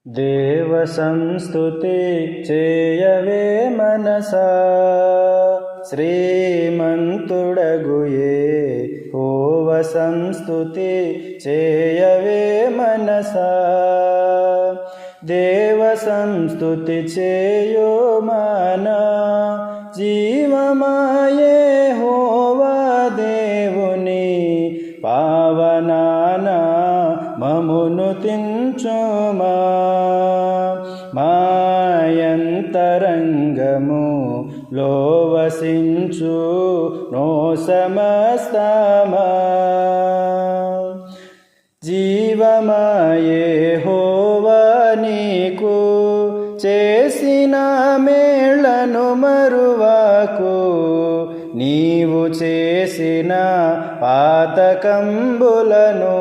దేవ సంస్తుతి చేయవే మనసా, శ్రీమంతుడగుయే హోవ సంస్తుతి చేయవే మనసా. దేవ సంస్తుతి చేయో మానా, జీవమాయే హోవా దేవుని పావనానా మమును తించుమా. మాయంతరంగము లోవసించు నో సమస్తమా, జీవమాయే హోవా నీకు చేసిన మేళ్లను మరువాకు. నీవు చేసిన పాతకంబులను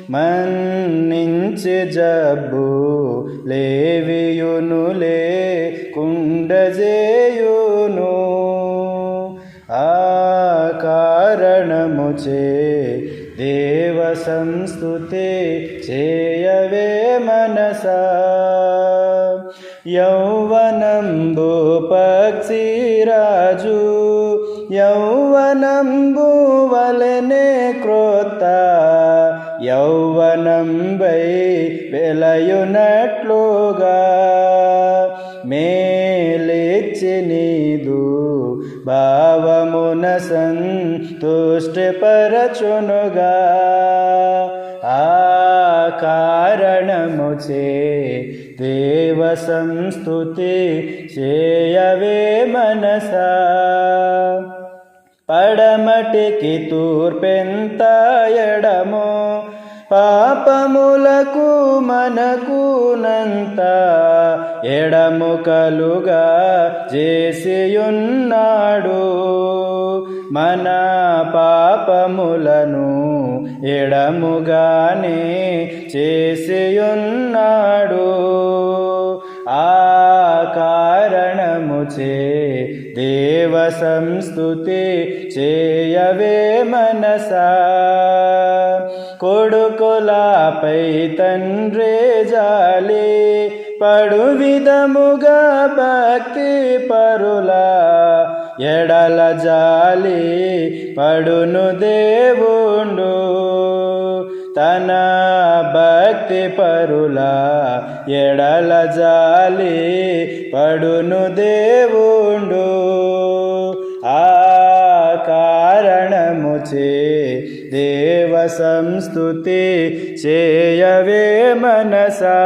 మన్నించి జబ్బు లేవియును లేకుండజేయును. ఆ కారణముచే దేవ సంస్తుతి చేయవే మనసా. యౌవనంబు పక్షిరాజు యౌవనంబు వలెనే క్రొత్త, యౌవనంబై వెలయునట్లుగా మేలిచ్చి నీదు భావమున సంతుష్టిపరచునుగా. ఆ కారణముచే దేవ సంస్తుతి చేయవే మనసా. పడమటికి తూర్పెంత ఎడమో, పాపములకు మనకునంత ఎడము కలుగా చేసియున్నాడు. మన పాపములను ఎడముగానే చేసియున్నాడు. ఆ కారణముచే దేవ సంస్తుతి చేయవే మనసా. కొడుకులపై తండ్రి జాలి పడు విధముగా భక్తి పరులా ఎడల జాలి పడును దేవుండు. తన భక్తి పరులా ఎడల జాలి పడును దేవుండు. ఆ కారణముచే దేవ సంస్తుతి చేయవే మనసా.